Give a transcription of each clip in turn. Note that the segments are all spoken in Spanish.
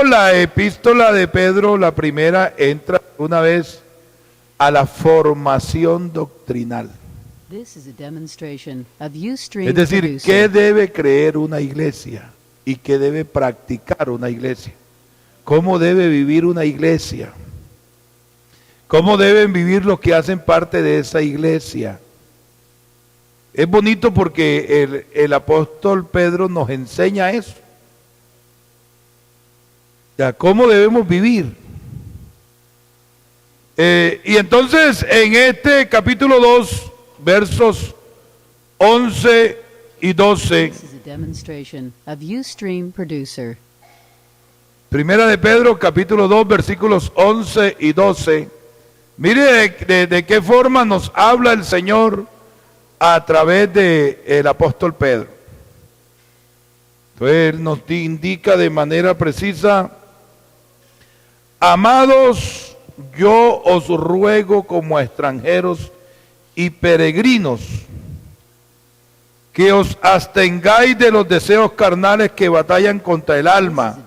la epístola de Pedro, la primera, entra una vez a la formación doctrinal. Es decir, ¿qué debe creer una iglesia y qué debe practicar una iglesia? ¿Cómo debe vivir una iglesia? ¿Cómo deben vivir los que hacen parte de esa iglesia? Es bonito porque el apóstol Pedro nos enseña eso. Ya, ¿cómo debemos vivir? Y entonces en este capítulo 2, versos 11 y 12, Primera de Pedro, capítulo 2, versículos 11 y 12, mire de qué forma nos habla el Señor a través del apóstol Pedro. Entonces Él nos indica de manera precisa: amados, yo os ruego como a extranjeros y peregrinos, que os abstengáis de los deseos carnales que batallan contra el alma,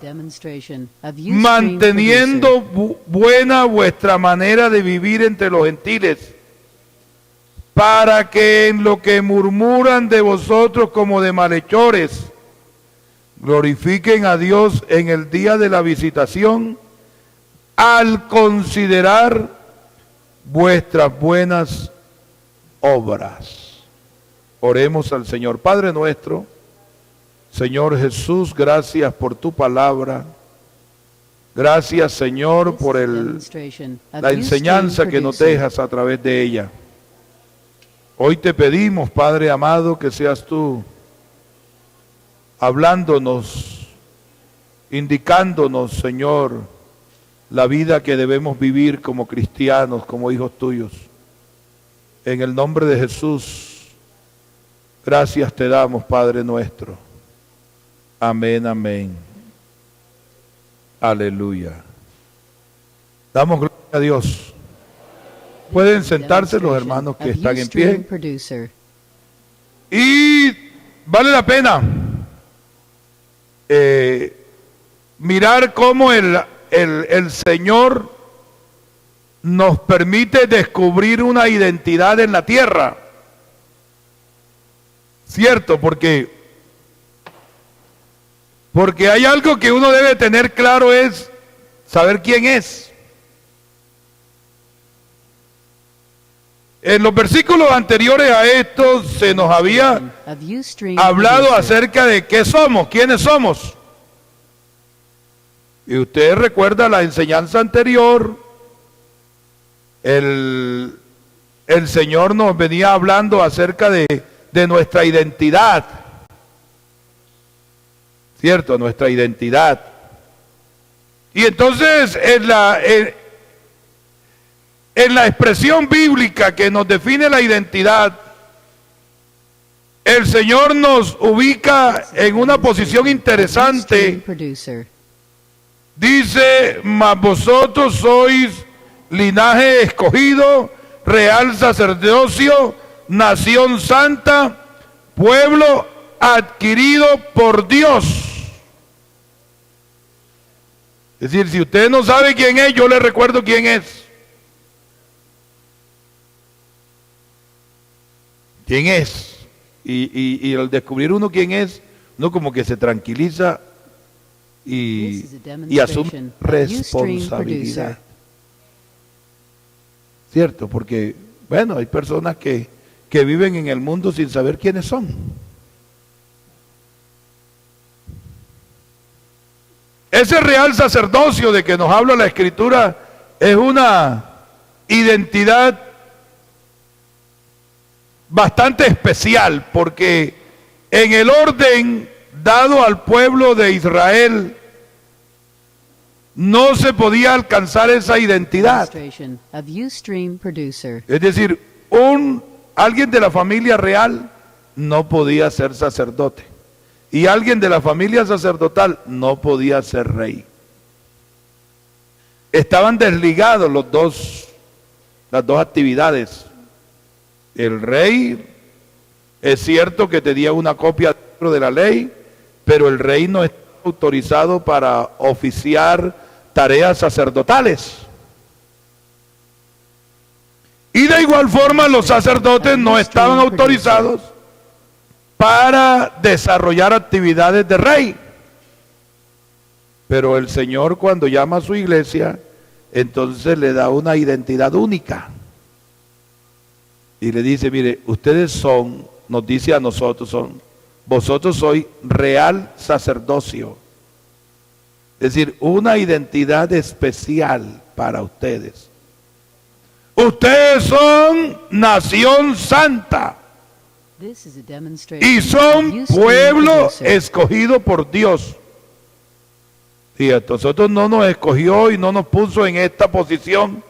manteniendo buena vuestra manera de vivir entre los gentiles, para que en lo que murmuran de vosotros como de malhechores, glorifiquen a Dios en el día de la visitación, al considerar vuestras buenas obras. Oremos al Señor. Padre nuestro, Señor Jesús, gracias por tu palabra. Gracias, Señor, por la enseñanza que nos dejas a través de ella. Hoy te pedimos, Padre amado, que seas tú hablándonos, indicándonos, Señor, la vida que debemos vivir como cristianos, como hijos tuyos. En el nombre de Jesús, gracias te damos, Padre nuestro. Amén, amén. Aleluya. Damos gloria a Dios. Pueden sentarse los hermanos que están en pie. Y vale la pena mirar cómo el Señor nos permite descubrir una identidad en la tierra. Cierto, porque hay algo que uno debe tener claro, es saber quién es. En los versículos anteriores a estos se nos había hablado acerca de qué somos, quiénes somos. Y usted recuerda la enseñanza anterior, el Señor nos venía hablando acerca de nuestra identidad. ¿Cierto? Nuestra identidad. Y entonces en la expresión bíblica que nos define la identidad, el Señor nos ubica en una posición interesante. Dice: mas vosotros sois linaje escogido, real sacerdocio, nación santa, pueblo adquirido por Dios. Es decir, si usted no sabe quién es, yo le recuerdo quién es. ¿Quién es? Y al descubrir uno quién es, uno como que se tranquiliza y asume responsabilidad. ¿Cierto? Porque, bueno, hay personas que viven en el mundo sin saber quiénes son. Ese real sacerdocio de que nos habla la Escritura es una identidad bastante especial, porque en el orden dado al pueblo de Israel no se podía alcanzar esa identidad. Es decir, alguien de la familia real no podía ser sacerdote, y alguien de la familia sacerdotal no podía ser rey. Estaban desligados las dos actividades. El rey, es cierto que tenía una copia de la ley, pero el rey no estaba autorizado para oficiar tareas sacerdotales. Y de igual forma los sacerdotes no estaban autorizados para desarrollar actividades de rey. Pero el Señor, cuando llama a su iglesia, entonces le da una identidad única. Y le dice, mire, ustedes son, nos dice a nosotros, vosotros sois real sacerdocio. Es decir, una identidad especial para ustedes. Ustedes son nación santa. Y son pueblo escogido por Dios. Fíjate, nosotros no nos escogió y no nos puso en esta posición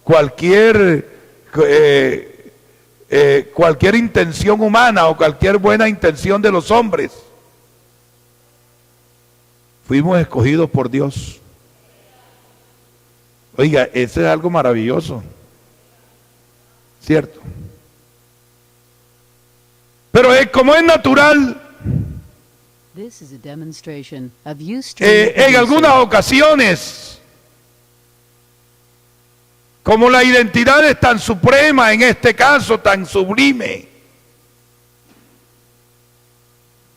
cualquier intención humana o cualquier buena intención de los hombres. Fuimos escogidos por Dios. Oiga, eso es algo maravilloso, ¿cierto? Pero como es natural, en algunas ocasiones, como la identidad es tan suprema, en este caso tan sublime,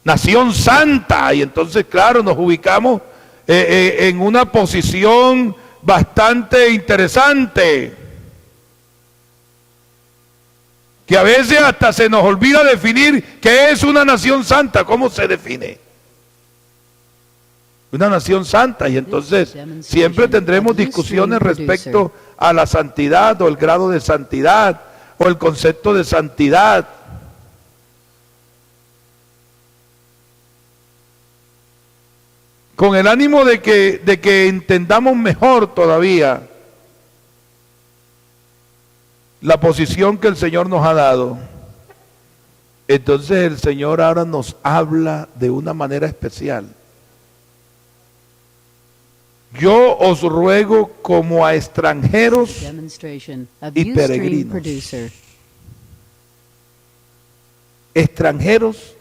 nación santa, y entonces claro, nos ubicamos en una posición bastante interesante, que a veces hasta se nos olvida definir qué es una nación santa, cómo se define una nación santa, y entonces siempre tendremos discusiones respecto a la santidad o el grado de santidad o el concepto de santidad. Con el ánimo de que entendamos mejor todavía la posición que el Señor nos ha dado, entonces el Señor ahora nos habla de una manera especial. Yo os ruego como a extranjeros y peregrinos. Extranjeros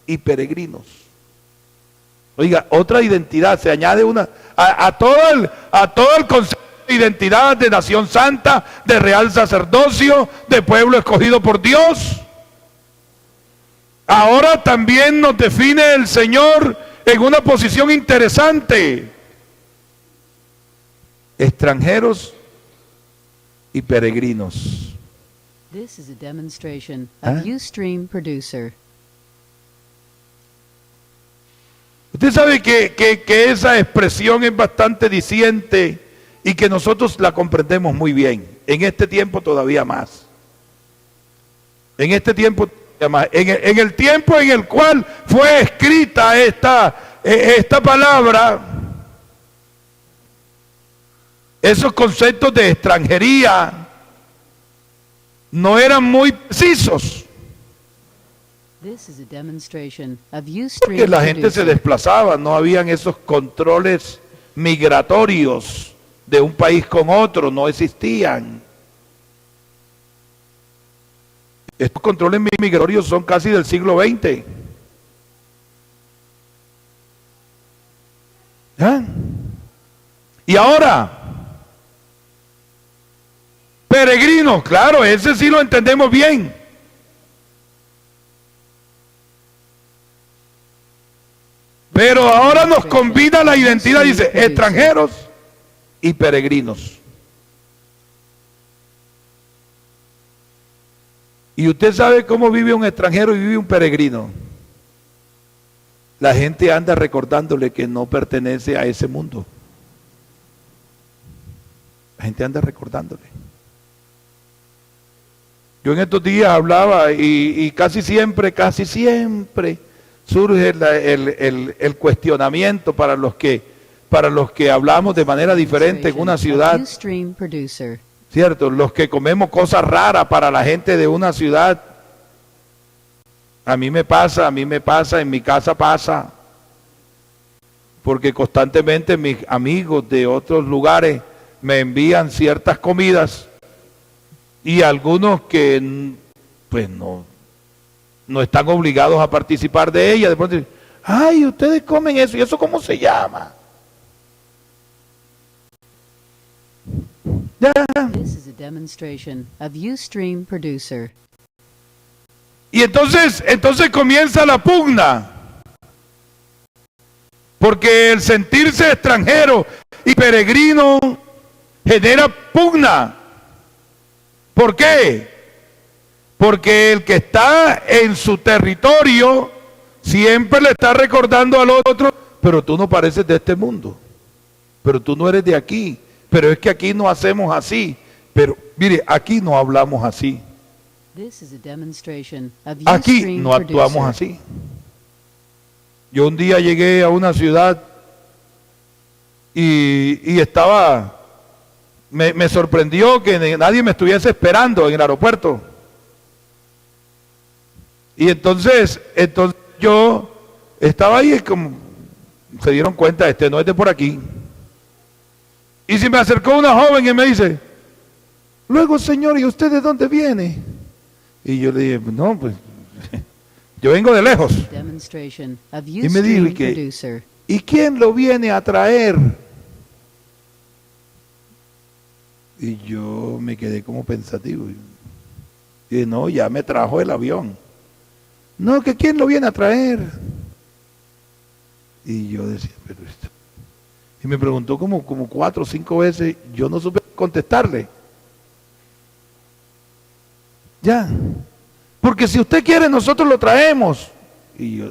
y peregrinos. Oiga, otra identidad, se añade una a todo el concepto de identidad de nación santa, de real sacerdocio, de pueblo escogido por Dios. Ahora también nos define el Señor en una posición interesante. Extranjeros y peregrinos. This is a demonstration of Ustream Producer. Usted sabe que esa expresión es bastante diciente y que nosotros la comprendemos muy bien. En este tiempo todavía más. En este tiempo todavía más. En el tiempo en el cual fue escrita esta palabra, esos conceptos de extranjería no eran muy precisos. Porque la gente se desplazaba, no habían esos controles migratorios de un país con otro, no existían. Estos controles migratorios son casi del siglo XX. ¿Ah? Y ahora, peregrinos, claro, ese sí lo entendemos bien. Pero ahora nos combina la identidad, dice, extranjeros y peregrinos. Y usted sabe cómo vive un extranjero y vive un peregrino. La gente anda recordándole que no pertenece a ese mundo. La gente anda recordándole. Yo en estos días hablaba y casi siempre surge el cuestionamiento para los que hablamos de manera diferente en una ciudad, ¿cierto? Los que comemos cosas raras para la gente de una ciudad. A mí me pasa, en mi casa pasa, porque constantemente mis amigos de otros lugares me envían ciertas comidas y algunos que pues no están obligados a participar de ellas. Después dicen, Ay, ustedes comen eso, ¿y eso cómo se llama? Ya. This is a demonstration of Ustream Producer. Y entonces comienza la pugna. Porque el sentirse extranjero y peregrino genera pugna. ¿Por qué? Porque el que está en su territorio siempre le está recordando al otro, pero tú no pareces de este mundo, pero tú no eres de aquí, pero es que aquí no hacemos así, pero mire, aquí no hablamos así, This is a demonstration of aquí Ustream no actuamos Producer. así. Yo un día llegué a una ciudad y estaba, me sorprendió que nadie me estuviese esperando en el aeropuerto. Y entonces yo estaba ahí, como se dieron cuenta, este no es de por aquí. Y se me acercó una joven y me dice, luego señor, ¿y usted de dónde viene? Y yo le dije, no, pues yo vengo de lejos. Demonstration of Y me dijo, Ustream ¿y qué? Producer. ¿Y quién lo viene a traer? Y yo me quedé como pensativo. Y dije, no, ya me trajo el avión. No, que quién lo viene a traer. Y yo decía, pero esto. Y me preguntó como 4 o 5 veces, yo no supe contestarle. Ya. Porque si usted quiere, nosotros lo traemos. Y yo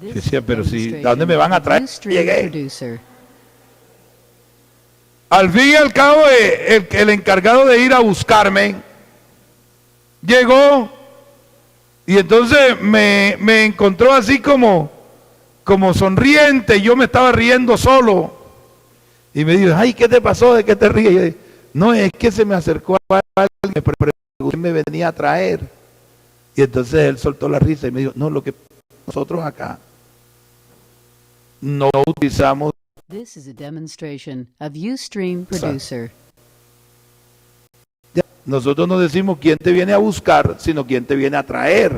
This decía, pero si, demonstration ¿a dónde me van a of traer? Ustream Llegué. Producer. Al fin y al cabo, el encargado de ir a buscarme llegó y entonces me encontró así como sonriente. Yo me estaba riendo solo y me dijo, ay, ¿qué te pasó? ¿De qué te ríes? Y yo dije, no, es que se me acercó a alguien, me preguntó quién me venía a traer. Y entonces él soltó la risa y me dijo, no, lo que nosotros acá no utilizamos. This is a demonstration of Ustream Producer. Nosotros no decimos quién te viene a buscar, sino quién te viene a traer.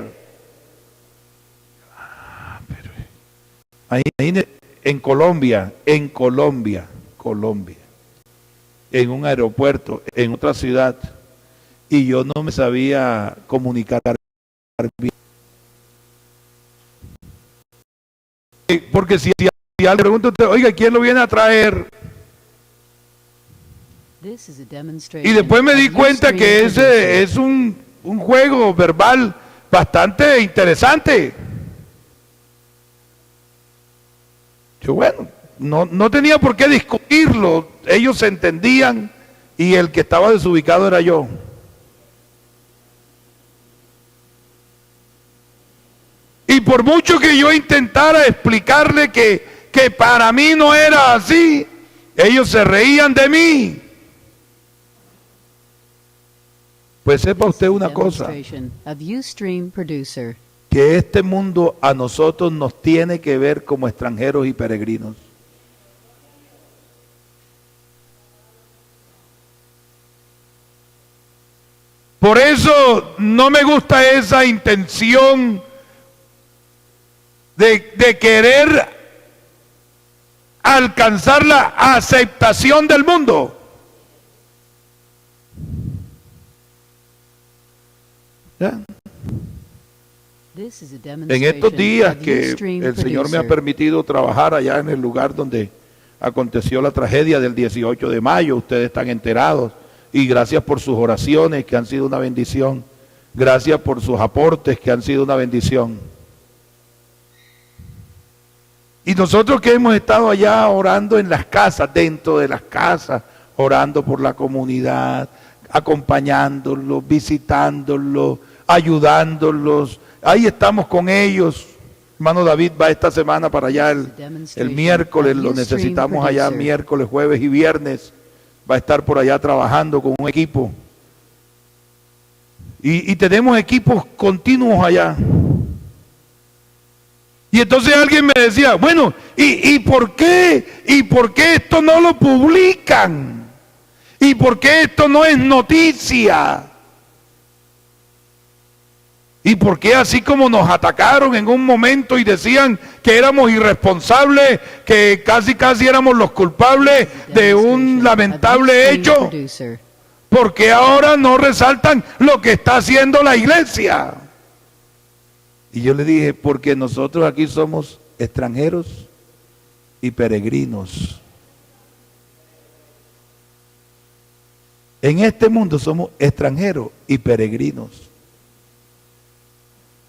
Pero ahí en Colombia, en un aeropuerto, en otra ciudad, y yo no me sabía comunicar bien. Porque si alguien pregunta a usted, oiga, ¿quién lo viene a traer? This is a demonstration Y después me di of cuenta Ustream que Producer. ese es un juego verbal bastante interesante. Yo, bueno, no tenía por qué discutirlo. Ellos se entendían y el que estaba desubicado era yo. Y por mucho que yo intentara explicarle que para mí no era así, ellos se reían de mí. Pues sepa usted una cosa, Demonstration of Ustream Producer. que este mundo a nosotros nos tiene que ver como extranjeros y peregrinos. Por eso no me gusta esa intención de querer alcanzar la aceptación del mundo. ¿Ya? This is a En demonstration estos días of que Ustream el Señor me ha Producer. permitido trabajar allá en el lugar donde aconteció la tragedia del 18 de mayo, ustedes están enterados, y gracias por sus oraciones que han sido una bendición, gracias por sus aportes que han sido una bendición. Y nosotros que hemos estado allá orando en las casas, dentro de las casas, orando por la comunidad, acompañándolos, visitándolos, ayudándolos, ahí estamos con ellos. Hermano David va esta semana para allá el miércoles, lo necesitamos allá miércoles, jueves y viernes. Va a estar por allá trabajando con un equipo. Y tenemos equipos continuos allá. Y entonces alguien me decía, bueno, ¿y por qué? ¿Y por qué esto no lo publican? ¿Y por qué esto no es noticia? ¿Y por qué así como nos atacaron en un momento y decían que éramos irresponsables, que casi éramos los culpables de un lamentable hecho? ¿Por qué ahora no resaltan lo que está haciendo la iglesia? Y yo le dije, porque nosotros aquí somos extranjeros y peregrinos. En este mundo somos extranjeros y peregrinos.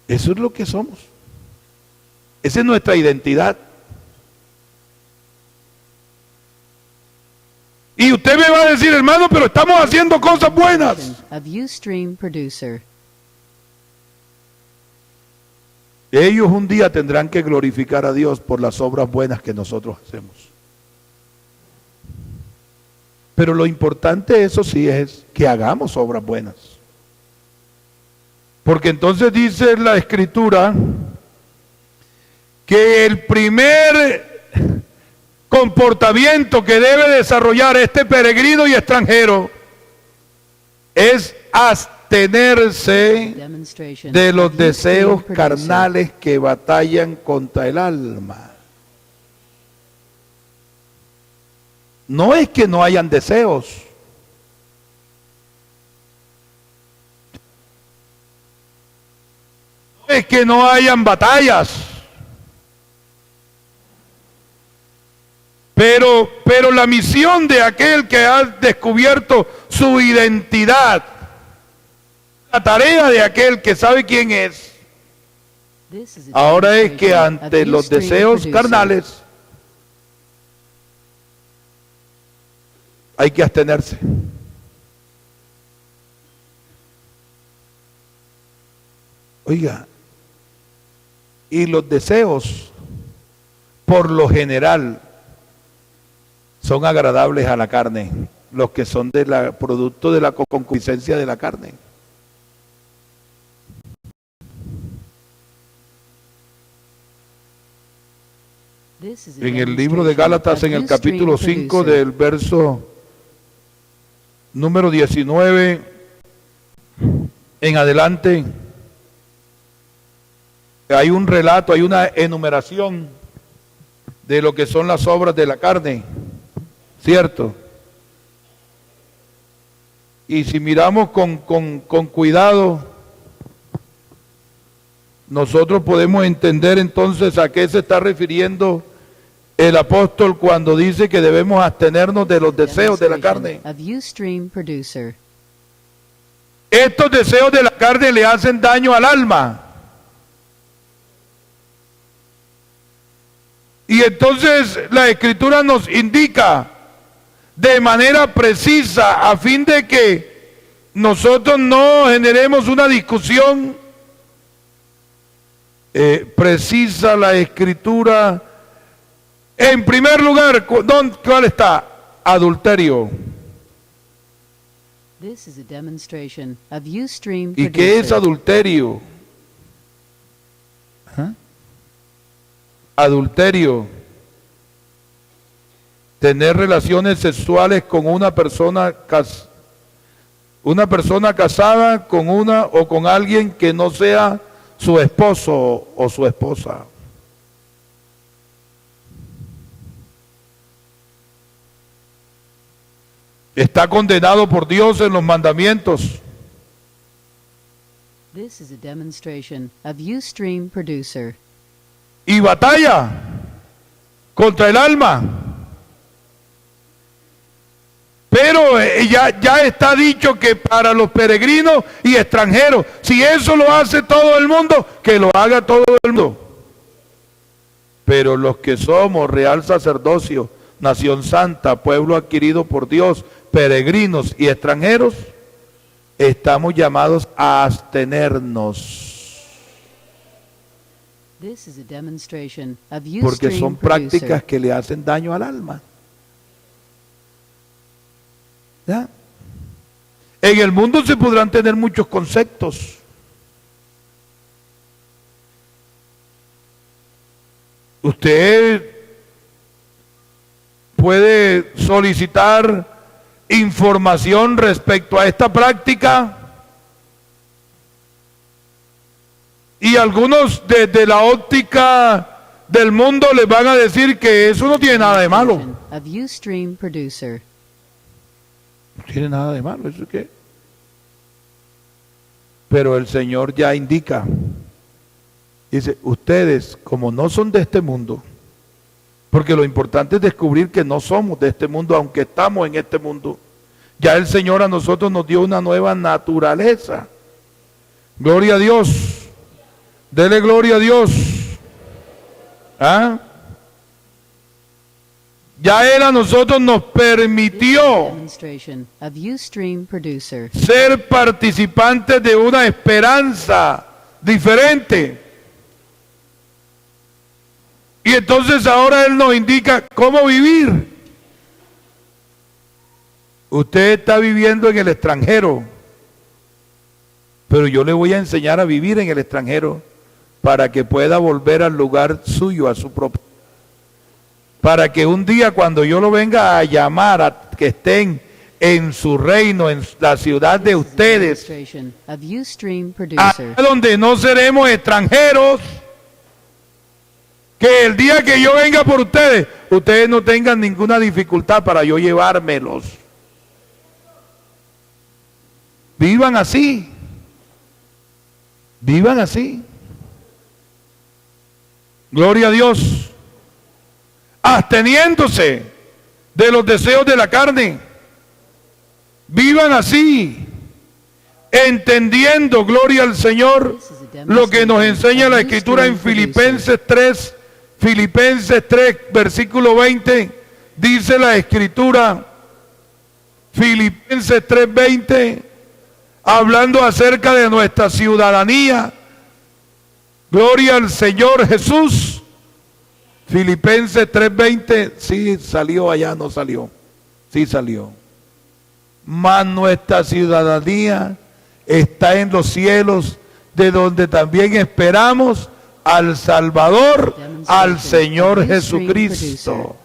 Eso es lo que somos. Esa es nuestra identidad. Y usted me va a decir, hermano, pero estamos haciendo cosas buenas. Ellos un día tendrán que glorificar a Dios por las obras buenas que nosotros hacemos. Pero lo importante, eso sí, es que hagamos obras buenas. Porque entonces dice la Escritura que el primer comportamiento que debe desarrollar este peregrino y extranjero es abstenerse de los deseos carnales que batallan contra el alma. No es que no hayan deseos. No es que no hayan batallas. Pero la misión de aquel que ha descubierto su identidad, la tarea de aquel que sabe quién es, ahora es que ante los deseos carnales hay que abstenerse. Oiga, y los deseos, por lo general, son agradables a la carne, los que son producto de la concupiscencia de la carne. En el libro de Gálatas, en el capítulo 5, del verso número 19 en adelante, hay un relato, hay una enumeración de lo que son las obras de la carne, ¿cierto? Y si miramos con cuidado, nosotros podemos entender entonces a qué se está refiriendo el apóstol cuando dice que debemos abstenernos de los deseos de la carne. Estos deseos de la carne le hacen daño al alma. Y entonces la Escritura nos indica de manera precisa, a fin de que nosotros no generemos una discusión, precisa la Escritura. En primer lugar, ¿cuál está? Adulterio. ¿Y qué es adulterio? ¿Ah? Adulterio: tener relaciones sexuales con una persona casada con una o con alguien que no sea su esposo o su esposa. Está condenado por Dios en los mandamientos. Y batalla contra el alma. Pero ya está dicho que para los peregrinos y extranjeros, si eso lo hace todo el mundo, que lo haga todo el mundo. Pero los que somos real sacerdocio, nación santa, pueblo adquirido por Dios, peregrinos y extranjeros, estamos llamados a abstenernos. Porque son prácticas que le hacen daño al alma. ¿Ya? En el mundo se podrán tener muchos conceptos. Usted puede solicitar información respecto a esta práctica Y algunos desde la óptica del mundo les van a decir que eso no tiene nada de malo. Of Ustream producer. No tiene nada de malo, ¿eso qué? Pero el Señor ya indica, dice, ustedes como no son de este mundo, porque lo importante es descubrir que no somos de este mundo, aunque estamos en este mundo. Ya el Señor a nosotros nos dio una nueva naturaleza. Gloria a Dios. Dele gloria a Dios. ¿Ah? Ya Él a nosotros nos permitió Demonstration of Ustream producer. ser participantes de una esperanza diferente. Y entonces ahora Él nos indica cómo vivir. Usted está viviendo en el extranjero, pero yo le voy a enseñar a vivir en el extranjero para que pueda volver al lugar suyo, a su propio. Para que un día cuando yo lo venga a llamar a que estén en su reino, en la ciudad de ustedes, Demonstration of Ustream allá producer. donde no seremos extranjeros, que el día que yo venga por ustedes, ustedes no tengan ninguna dificultad para yo llevármelos. Vivan así. Vivan así. Gloria a Dios. Absteniéndose de los deseos de la carne. Vivan así. Entendiendo, gloria al Señor, lo que nos enseña la Escritura en Filipenses 3. Filipenses 3, versículo 20. Dice la Escritura. Filipenses 3:20. Hablando acerca de nuestra ciudadanía. Gloria al Señor Jesús. Filipenses 3:20, sí salió allá, no salió. Sí salió. Mas nuestra ciudadanía está en los cielos, de donde también esperamos al Salvador, al Señor Jesucristo.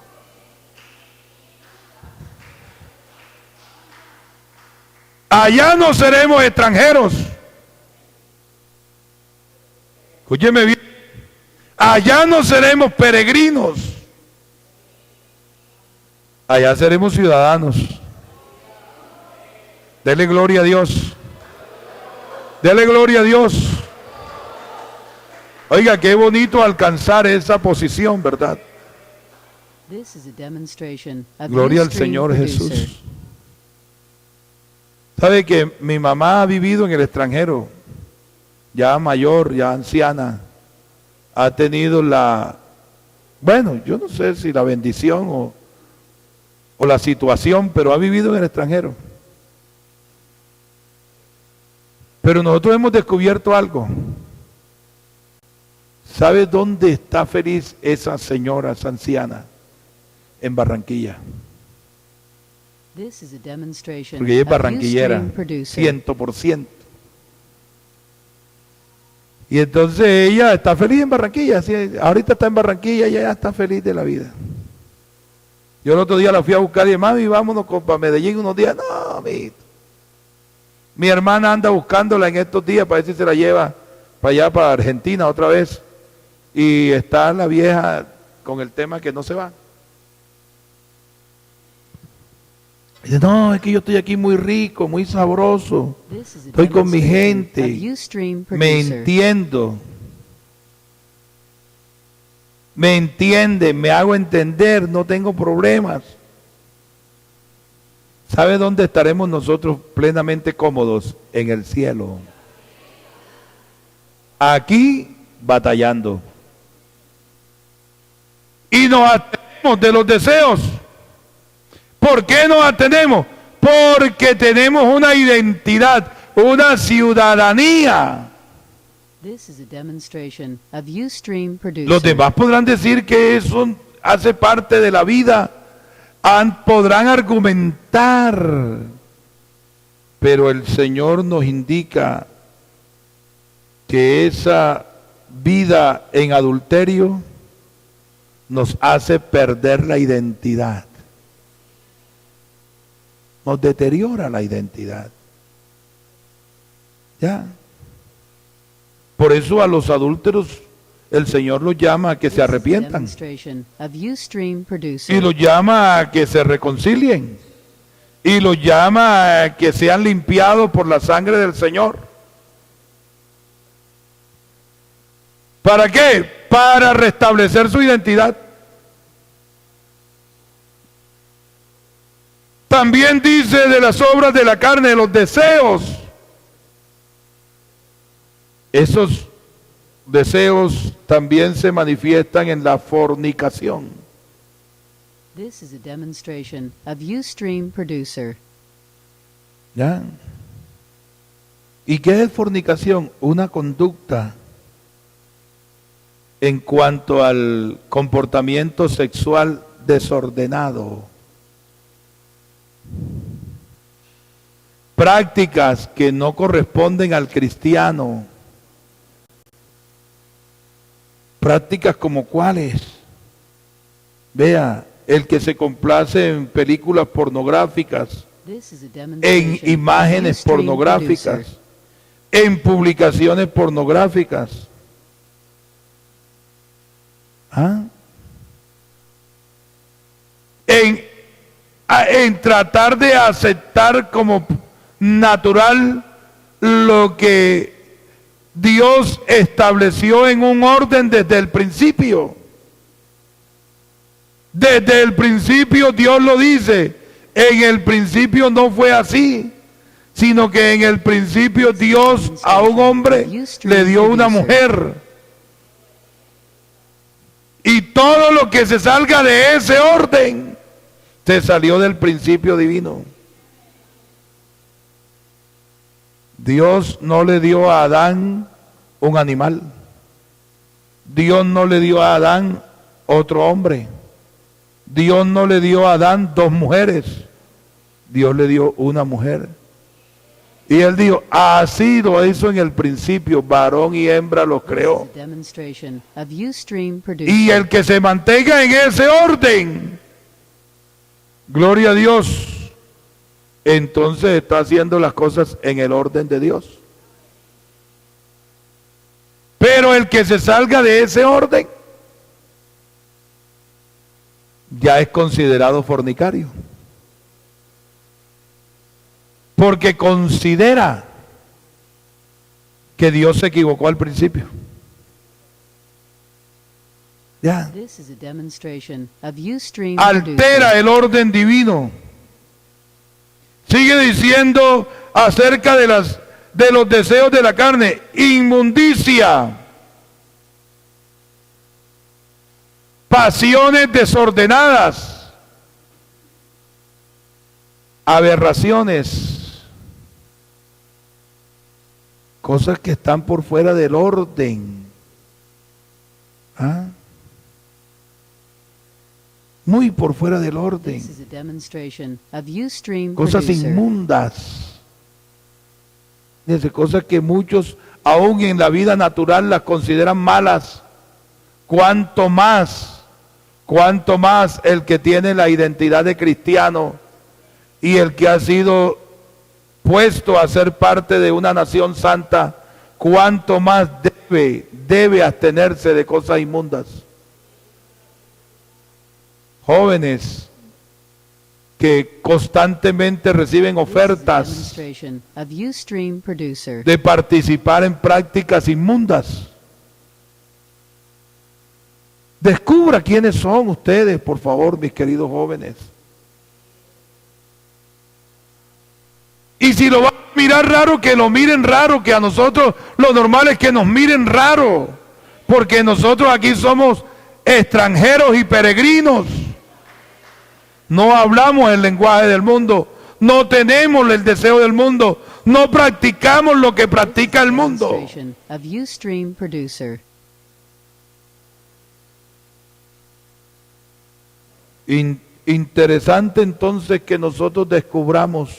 Allá no seremos extranjeros. Escúcheme bien. Allá no seremos peregrinos. Allá seremos ciudadanos. Dele gloria a Dios. Dele gloria a Dios. Oiga, qué bonito alcanzar esa posición, ¿verdad? This is a demonstration of Gloria al Ustream Señor producer. Jesús. ¿Sabe que mi mamá ha vivido en el extranjero? Ya mayor, ya anciana. Ha tenido bueno, yo no sé si la bendición o la situación, pero ha vivido en el extranjero. Pero nosotros hemos descubierto algo. ¿Sabe dónde está feliz esa señora, esa anciana? En Barranquilla. This is a demonstration Porque ella es of barranquillera, Ustream producer. 100%. Y entonces ella está feliz en Barranquilla. Sí, ahorita está en Barranquilla y ella está feliz de la vida. Yo el otro día la fui a buscar y dije, mami, vámonos para Medellín unos días. No, mi hermana anda buscándola en estos días para ver si se la lleva para allá, para Argentina otra vez. Y está la vieja con el tema que no se va. Dice, no, es que yo estoy aquí muy rico, muy sabroso. This is a Estoy con mi demonstration gente. of Ustream Me producer. entiendo. Me entiende, me hago entender, no tengo problemas. ¿Sabe dónde estaremos nosotros plenamente cómodos? En el cielo. Aquí batallando. Y nos abstenemos de los deseos. ¿Por qué nos abstenemos? Porque tenemos una identidad, una ciudadanía. This is a demonstration of Ustream producer. Los demás podrán decir que eso hace parte de la vida, podrán argumentar, pero el Señor nos indica que esa vida en adulterio nos hace perder la identidad, nos deteriora la identidad. ¿Ya? Por eso a los adúlteros el Señor los llama a que se This is a arrepientan demonstration of Ustream producer. y los llama a que se reconcilien y los llama a que sean limpiados por la sangre del Señor. ¿Para qué? Para restablecer su identidad. También dice de las obras de la carne, de los deseos. Esos deseos también se manifiestan en la fornicación. This is a demonstration of Ustream producer. ¿Ya? ¿Y qué es fornicación? Una conducta en cuanto al comportamiento sexual desordenado. Prácticas que no corresponden al cristiano. Prácticas como cuáles. Vea, el que se complace en películas pornográficas, This is a en demonstration of imágenes Ustream pornográficas, producer. en publicaciones pornográficas. ¿Ah? En tratar de aceptar como natural lo que Dios estableció en un orden desde el principio. Desde el principio Dios lo dice. En el principio no fue así, sino que en el principio Dios a un hombre le dio una mujer. Y todo lo que se salga de ese orden se salió del principio divino. Dios no le dio a Adán un animal. Dios no le dio a Adán otro hombre. Dios no le dio a Adán dos mujeres. Dios le dio una mujer. Y él dijo, así lo hizo en el principio, varón y hembra los creó. This is a demonstration of Ustream Y producer. el que se mantenga en ese orden, gloria a Dios, entonces está haciendo las cosas en el orden de Dios. Pero el que se salga de ese orden, ya es considerado fornicario. Porque considera que Dios se equivocó al principio. Ya. This is a demonstration of Ustream Altera producer. el orden divino. Sigue diciendo acerca de los deseos de la carne, inmundicia, pasiones desordenadas, aberraciones, cosas que están por fuera del orden. ¿Ah? Muy por fuera del orden. This is a demonstration of Ustream Cosas producer. inmundas. Fíjense, cosas que muchos, aún en la vida natural, las consideran malas. Cuanto más el que tiene la identidad de cristiano y el que ha sido puesto a ser parte de una nación santa, cuanto más debe abstenerse de cosas inmundas. Jóvenes que constantemente reciben This is a ofertas demonstration of Ustream producer. de participar en prácticas inmundas. Descubra quiénes son ustedes, por favor, mis queridos jóvenes. Y si lo van a mirar raro, que lo miren raro, que a nosotros lo normal es que nos miren raro, porque nosotros aquí somos extranjeros y peregrinos. No hablamos el lenguaje del mundo, no tenemos el deseo del mundo, no practicamos lo que practica el mundo. Demonstration of Ustream producer. Interesante entonces que nosotros descubramos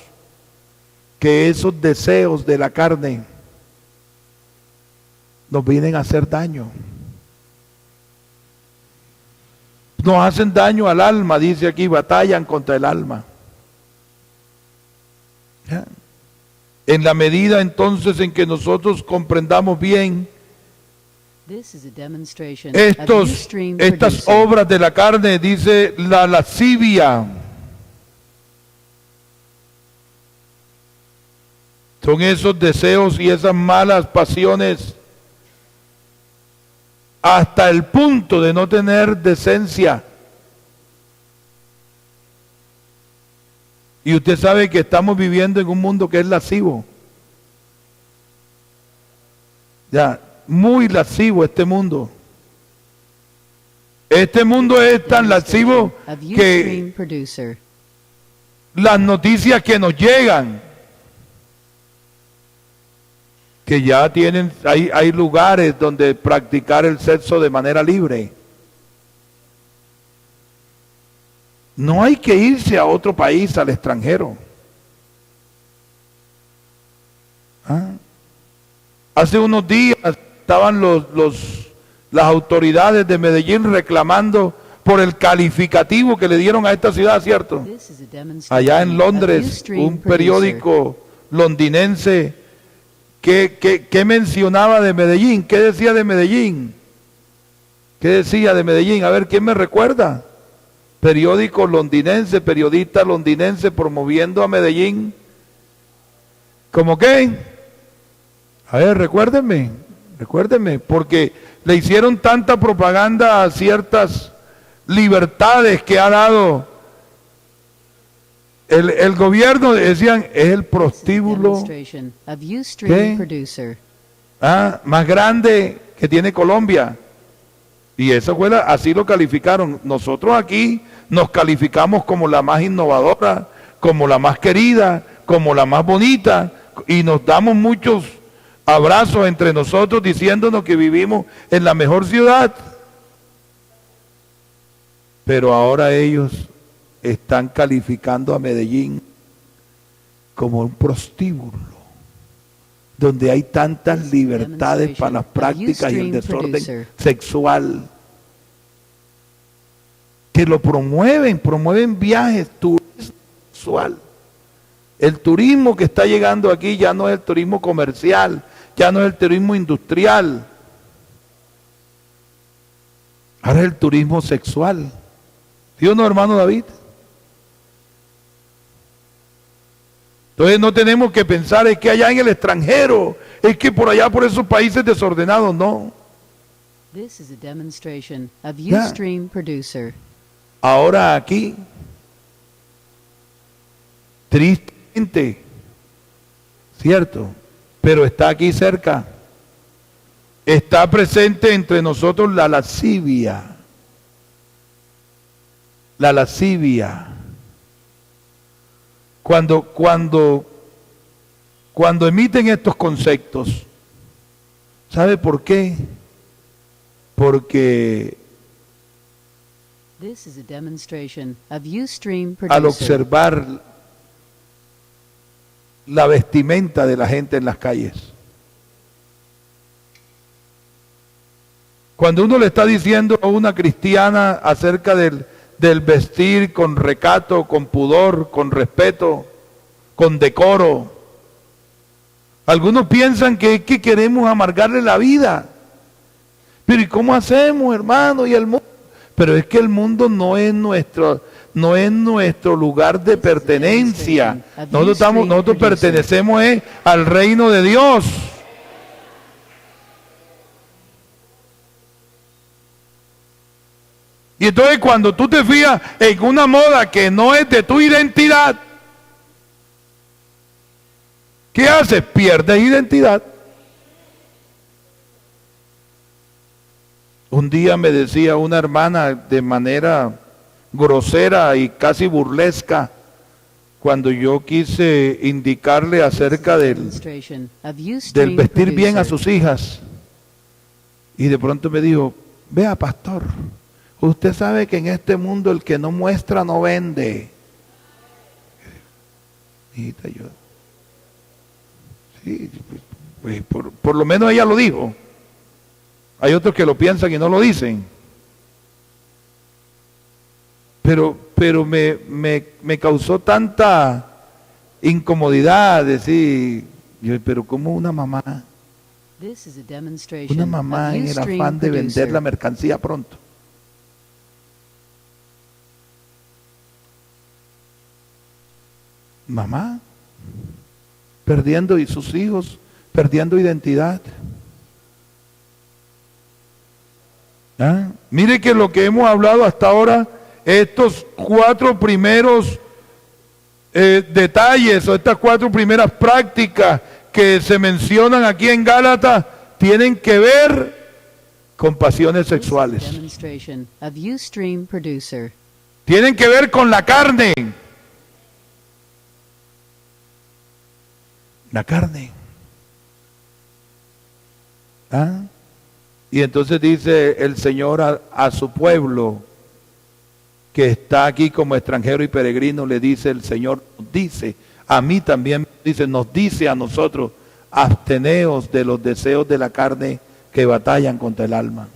que esos deseos de la carne nos vienen a hacer daño. Nos hacen daño al alma, dice aquí, batallan contra el alma. ¿Ya? En la medida entonces en que nosotros comprendamos bien This is a demonstration of Ustream Estas Producer. obras de la carne, dice la lascivia, son esos deseos y esas malas pasiones hasta el punto de no tener decencia. Y usted sabe que estamos viviendo en un mundo que es lascivo. Ya, muy lascivo este mundo. Este mundo es tan lascivo Of que Ustream Producer. las noticias que nos llegan, que ya tienen, hay lugares donde practicar el sexo de manera libre. No hay que irse a otro país, al extranjero. ¿Ah? Hace unos días estaban las autoridades de Medellín reclamando por el calificativo que le dieron a esta ciudad, ¿cierto? This is a demonstration Allá en of Londres, Ustream un Producer. periódico londinense que mencionaba de Medellín. ¿Qué decía de Medellín? ¿Qué decía de Medellín? A ver, ¿quién me recuerda? Periódico londinense, periodista londinense promoviendo a Medellín. ¿Cómo qué? A ver, recuérdenme, porque le hicieron tanta propaganda a ciertas libertades que ha dado el gobierno, decían, es el prostíbulo Demonstration of Ustream ¿qué? Producer. más grande que tiene Colombia. Y eso fue así lo calificaron. Nosotros aquí nos calificamos como la más innovadora, como la más querida, como la más bonita, y nos damos muchos abrazos entre nosotros diciéndonos que vivimos en la mejor ciudad. Pero ahora ellos están calificando a Medellín como un prostíbulo, donde hay tantas libertades para las prácticas y el desorden sexual, que lo promueven viajes, turismo sexual. El turismo que está llegando aquí ya no es el turismo comercial, ya no es el turismo industrial, ahora es el turismo sexual. ¿Sí o no, hermano David? Entonces no tenemos que pensar es que allá en el extranjero, es que por allá por esos países desordenados, no. This is a demonstration of Ya. Ustream Producer. Ahora aquí, tristemente, cierto, pero está aquí cerca, está presente entre nosotros la lascivia. La lascivia. Cuando emiten estos conceptos, ¿sabe por qué? Porque This is a demonstration of Ustream al Producer. observar la vestimenta de la gente en las calles, cuando uno le está diciendo a una cristiana acerca del vestir con recato, con pudor, con respeto, con decoro, algunos piensan que es que queremos amargarle la vida. Pero ¿y cómo hacemos, hermano? Y el mundo. Pero es que el mundo no es nuestro lugar de pertenencia. Nosotros pertenecemos al reino de Dios. Y entonces cuando tú te fijas en una moda que no es de tu identidad, ¿qué haces? Pierdes identidad. Un día me decía una hermana de manera grosera y casi burlesca, cuando yo quise indicarle acerca del vestir bien a sus hijas, y de pronto me dijo, vea pastor, usted sabe que en este mundo el que no muestra no vende. Hijita, yo, sí, pues, por lo menos ella lo dijo. Hay otros que lo piensan y no lo dicen. Pero me causó tanta incomodidad decir, pero como una mamá This is a demonstration Una mamá of en el Ustream afán de vender la Producer. mercancía pronto. Mamá, perdiendo y sus hijos, perdiendo identidad. ¿Ah? Mire que lo que hemos hablado hasta ahora, estos 4 primeros detalles o estas 4 primeras prácticas que se mencionan aquí en Gálatas tienen que ver con pasiones This is a sexuales. demonstration of Ustream Producer. Tienen que ver con la carne. La carne. ¿Ah? Y entonces dice el Señor a su pueblo que está aquí como extranjero y peregrino, le dice el Señor, dice, a mí también dice, nos dice a nosotros, absteneos de los deseos de la carne que batallan contra el alma.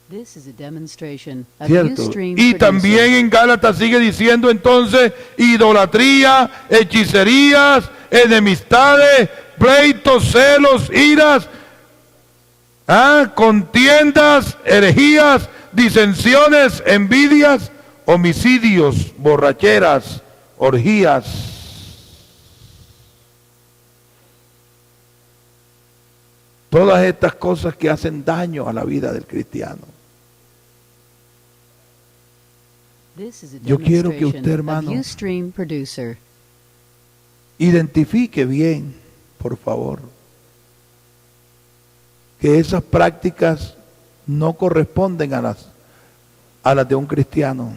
This is a demonstration of ¿Cierto? Ustream Y Producer. también en Gálatas sigue diciendo entonces idolatría, hechicerías, enemistades, pleitos, celos, iras, contiendas, herejías, disensiones, envidias, homicidios, borracheras, orgías. Todas estas cosas que hacen daño a la vida del cristiano. This is a Yo quiero que usted, demonstration hermano, of Ustream Producer. Identifique bien, por favor, que esas prácticas no corresponden a las de un cristiano.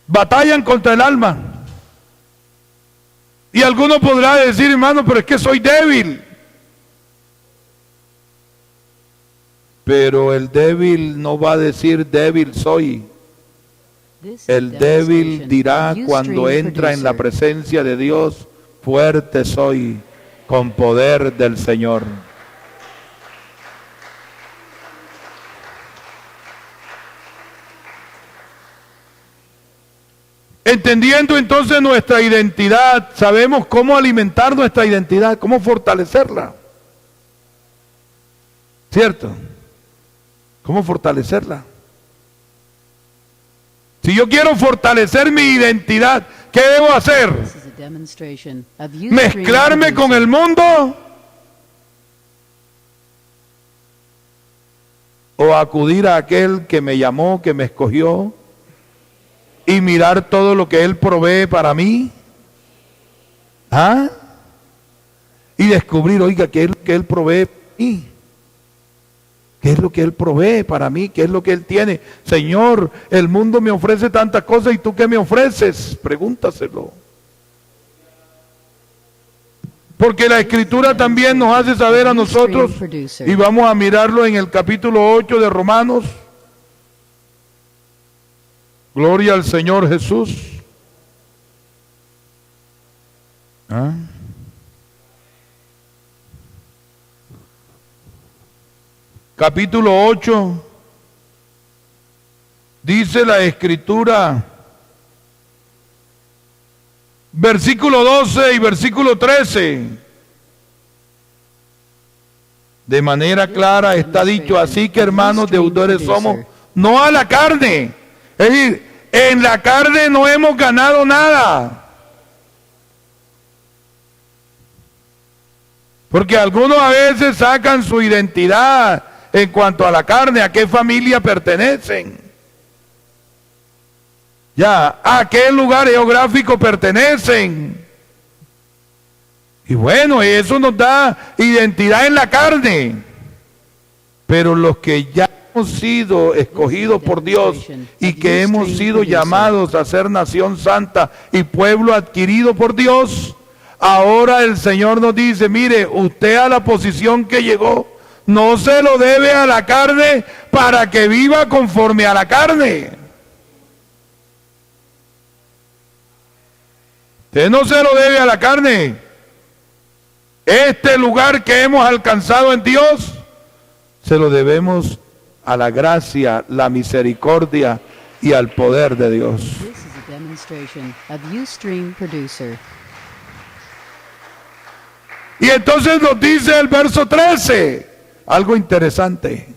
Batallan contra el alma. Y alguno podrá decir, hermano, pero es que soy débil. Pero el débil no va a decir débil soy. This is a El débil demonstration dirá of cuando Ustream entra en la Producer. presencia de Dios, fuerte soy con poder del Señor. Entendiendo entonces nuestra identidad, sabemos cómo alimentar nuestra identidad, cómo fortalecerla. ¿Cierto? ¿Cómo fortalecerla? Si yo quiero fortalecer mi identidad, ¿qué debo hacer? This is a demonstration of Ustream ¿Mezclarme con Producer. el mundo? ¿O acudir a aquel que me llamó, que me escogió? Y mirar todo lo que Él provee para mí. ¿Ah? Y descubrir, oiga, qué es lo que Él provee para mí. ¿Qué es lo que Él provee para mí? ¿Qué es lo que Él tiene? Señor, el mundo me ofrece tantas cosas, ¿y tú qué me ofreces? Pregúntaselo. Porque la Escritura también nos hace saber a nosotros, y vamos a mirarlo en el capítulo 8 de Romanos. Gloria al Señor Jesús. ¿Ah? Capítulo 8, dice la Escritura, versículo 12 y versículo 13. De manera clara está dicho, así que hermanos deudores somos, no a la carne. Es decir, en la carne no hemos ganado nada. Porque algunos a veces sacan su identidad en cuanto a la carne, a qué familia pertenecen. Ya, a qué lugar geográfico pertenecen. Y bueno, eso nos da identidad en la carne. Pero los que ya hemos sido escogidos por Dios y que hemos sido llamados a ser nación santa y pueblo adquirido por Dios, ahora el Señor nos dice, mire, usted a la posición que llegó, no se lo debe a la carne para que viva conforme a la carne. Usted no se lo debe a la carne. Este lugar que hemos alcanzado en Dios, se lo debemos a la gracia, la misericordia y al poder de Dios. This is a demonstration of Ustream Producer. Y entonces nos dice el verso 13, algo interesante.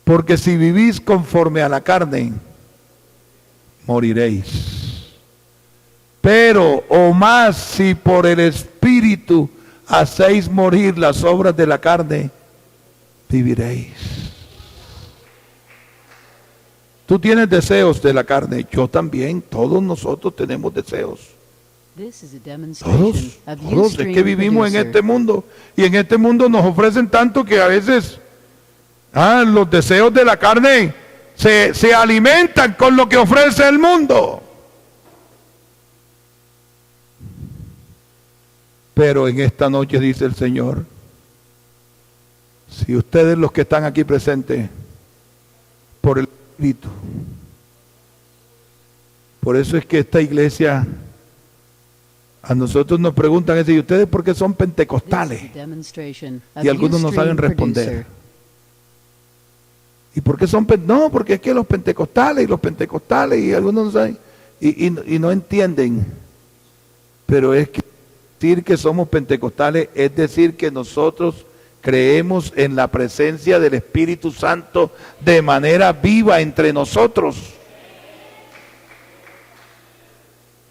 Porque si vivís conforme a la carne, moriréis. Pero, o más, si por el Espíritu hacéis morir las obras de la carne, viviréis. Tú tienes deseos de la carne, yo también, todos nosotros tenemos deseos. This is a demonstration of Todos, es que Ustream vivimos en Producer. este mundo, y en este mundo nos ofrecen tanto que a veces los deseos de la carne se alimentan con lo que ofrece el mundo. Pero en esta noche dice el Señor, si ustedes los que están aquí presentes, por el Espíritu, por eso es que esta iglesia, a nosotros nos preguntan, ¿y ustedes por qué son pentecostales? This is a demonstration of Y algunos no saben Ustream responder. Producer. ¿Y por qué son no? Porque es que los pentecostales y algunos no saben y no entienden. Pero es que decir que somos pentecostales es decir que nosotros creemos en la presencia del Espíritu Santo de manera viva entre nosotros.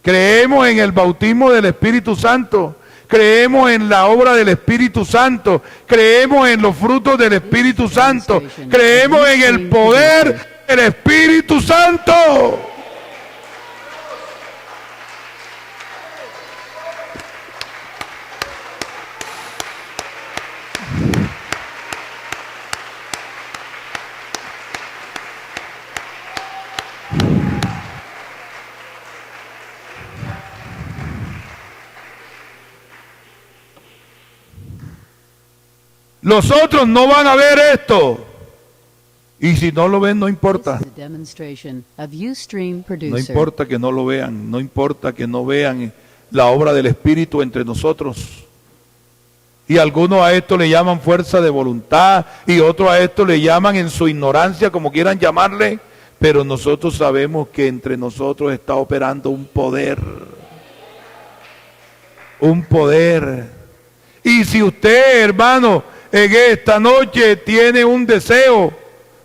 Creemos en el bautismo del Espíritu Santo. Creemos en la obra del Espíritu Santo. Creemos en los frutos del Espíritu Santo. Creemos en el poder del Espíritu Santo. Los otros no van a ver esto. Y si no lo ven, no importa. This is a demonstration of Ustream Producer. No importa que no lo vean. No importa que no vean la obra del Espíritu entre nosotros. Y algunos a esto le llaman fuerza de voluntad. Y otros a esto le llaman en su ignorancia, como quieran llamarle. Pero nosotros sabemos que entre nosotros está operando un poder. Un poder. Y si usted, hermano, en esta noche tiene un deseo,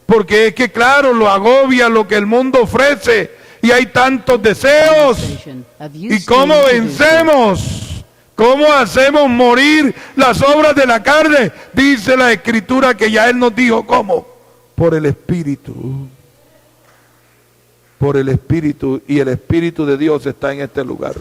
porque es que claro, lo agobia lo que el mundo ofrece, y hay tantos deseos. Demonstration of ¿Y Ustream cómo Producer. vencemos? ¿Cómo hacemos morir las obras de la carne? Dice la Escritura que ya Él nos dijo, ¿cómo? Por el Espíritu. Por el Espíritu, y el Espíritu de Dios está en este lugar.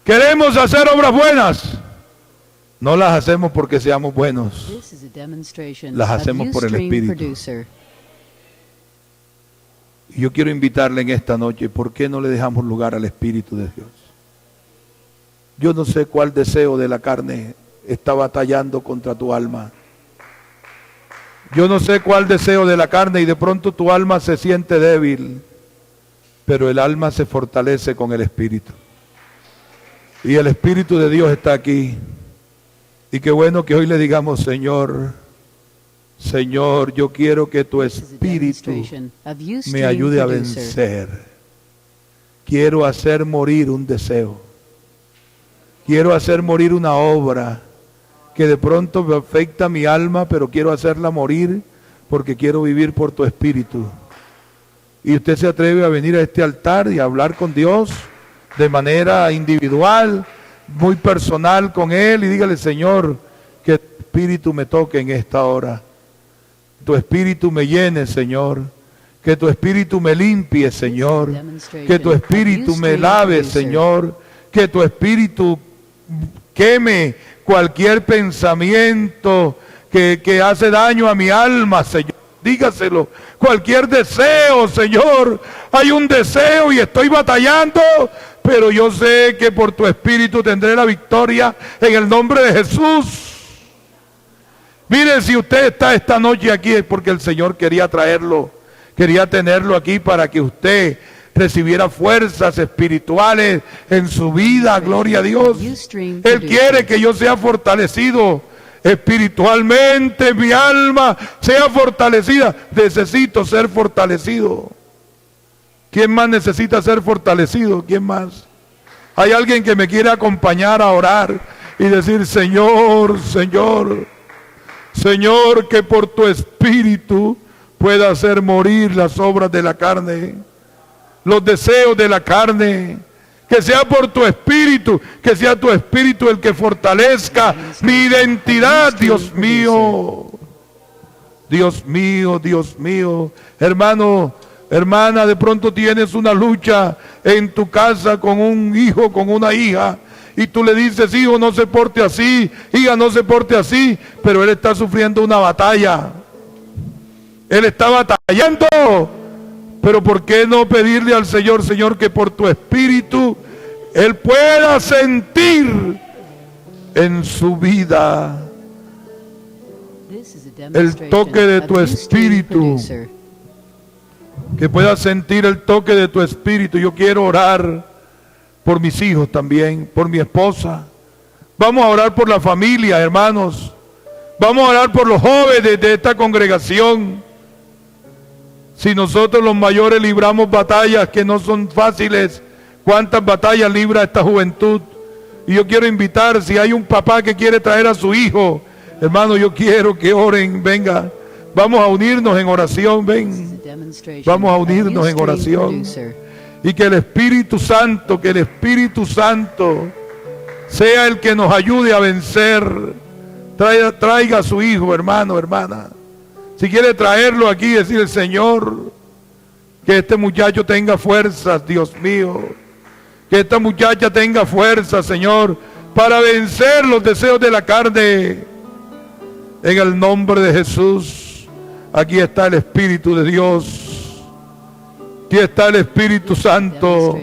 Queremos hacer obras buenas. No las hacemos porque seamos buenos. This is a demonstration Las of hacemos por el Ustream Espíritu. Producer. Y yo quiero invitarle en esta noche, ¿por qué no le dejamos lugar al Espíritu de Dios? Yo no sé cuál deseo de la carne está batallando contra tu alma. Yo no sé cuál deseo de la carne y de pronto tu alma se siente débil, pero el alma se fortalece con el Espíritu. Y el Espíritu de Dios está aquí. Y qué bueno que hoy le digamos, Señor, Señor, yo quiero que tu This is a Espíritu demonstration of me Ustream ayude a Producer. vencer. Quiero hacer morir un deseo. Quiero hacer morir una obra que de pronto me afecta a mi alma, pero quiero hacerla morir porque quiero vivir por tu Espíritu. Y usted se atreve a venir a este altar y a hablar con Dios de manera individual, muy personal con Él, y dígale, Señor, que tu Espíritu me toque en esta hora. Tu Espíritu me llene, Señor. Que tu Espíritu me limpie, Señor. Que tu Espíritu me lave, Señor. Que tu Espíritu queme cualquier pensamiento que hace daño a mi alma, Señor. Dígaselo. Cualquier deseo, Señor. Hay un deseo y estoy batallando, pero yo sé que por tu Espíritu tendré la victoria en el nombre de Jesús. Mire, si usted está esta noche aquí es porque el Señor quería traerlo, quería tenerlo aquí para que usted recibiera fuerzas espirituales en su vida, gloria a Dios. Él quiere que yo sea fortalecido espiritualmente, mi alma sea fortalecida. Necesito ser fortalecido. ¿Quién más necesita ser fortalecido? ¿Quién más? Hay alguien que me quiere acompañar a orar y decir: Señor, Señor, Señor, que por tu espíritu pueda hacer morir las obras de la carne, los deseos de la carne. Que sea por tu espíritu, que sea tu espíritu el que fortalezca mi identidad, Dios mío. Dios mío, Dios mío. Hermano, hermana, de pronto tienes una lucha en tu casa con un hijo, con una hija, y tú le dices: hijo, no se porte así, hija, no se porte así, pero él está sufriendo una batalla. Él está batallando. Pero ¿por qué no pedirle al Señor, Señor, que por tu espíritu Él pueda sentir en su vida el toque de tu espíritu? Que pueda sentir el toque de tu espíritu. Yo quiero orar por mis hijos también, por mi esposa. Vamos a orar por la familia, hermanos. Vamos a orar por los jóvenes de esta congregación. Si nosotros los mayores libramos batallas que no son fáciles, ¿cuántas batallas libra esta juventud? Y yo quiero invitar, si hay un papá que quiere traer a su hijo, hermano, yo quiero que oren, venga. Vamos a unirnos en oración, ven. Vamos a unirnos en oración. Y que el Espíritu Santo, sea el que nos ayude a vencer. Traiga a su hijo, hermano, hermana. Si quiere traerlo aquí y decir: Señor, que este muchacho tenga fuerzas, Dios mío. Que esta muchacha tenga fuerzas, Señor, para vencer los deseos de la carne. En el nombre de Jesús, aquí está el Espíritu de Dios. Aquí está el Espíritu Santo.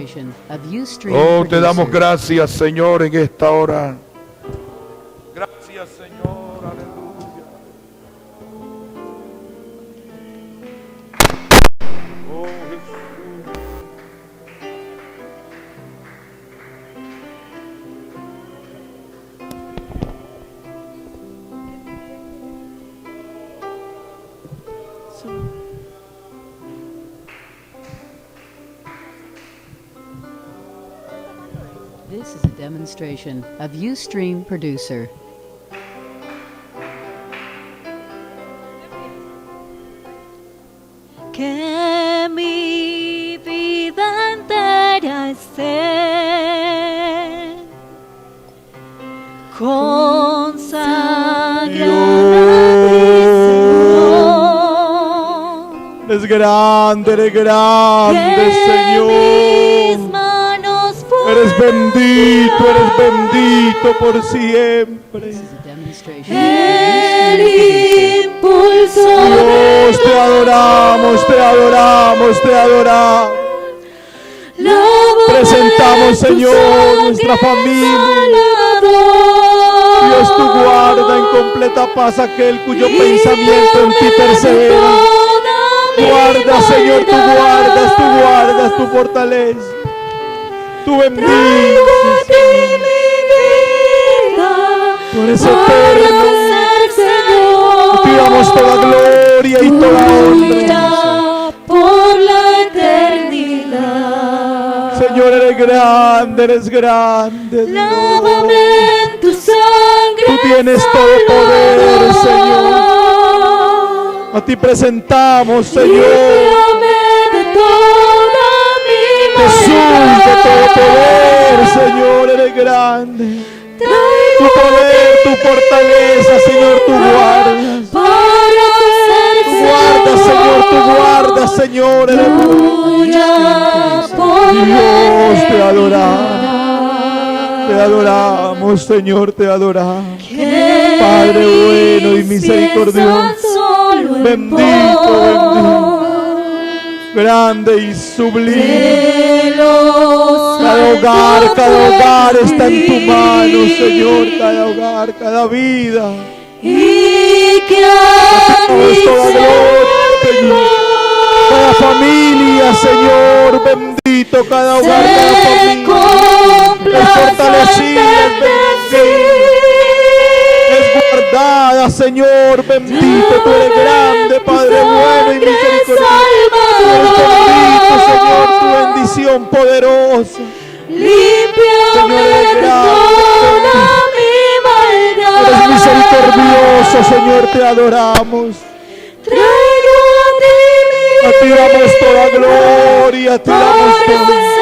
Oh, te damos gracias, Señor, en esta hora. Gracias, Señor, aleluya. Oh, Jesús. This is a demonstration of Ustream Producer. Que mi vida entera esté consagrada a ti, Señor. Eres grande, Señor. Eres bendito por siempre. El impulso. Dios, te adoramos. Presentamos, Señor, nuestra familia. Dios, tú guarda en completa paz aquel cuyo pensamiento en ti persevera. Guarda, Señor, tú guardas, tú fortaleces. Tú bendices, tú eres eterno. Te damos toda gloria y toda honra por la eternidad. Señor, eres grande. Lávame en tu sangre. Tú tienes todo poder, Señor. A ti presentamos, Señor. Jesús, de todo poder, Señor, eres grande. Tu poder, tu fortaleza, Señor, tú guardas. Tú guardas, Señor, eres Dios, te adoramos, Señor, te adoramos. Padre bueno y misericordioso, bendito. Grande y sublime. Cada hogar está en tu mano, Señor. Cada hogar, cada vida. Y que toda gloria, Señor. Cada familia, Señor, bendito. bendito cada hogar, cada se familia. complazca Es fortalecida, es en decir, Es guardada, Señor, bendito, tú eres grande, Padre bueno y misericordioso. Bendito, Señor, tu bendición poderosa. límpiame de toda mi maldad. Eres misericordioso, Señor, te adoramos. Traigo a ti A ti damos toda gloria, a ti damos todo.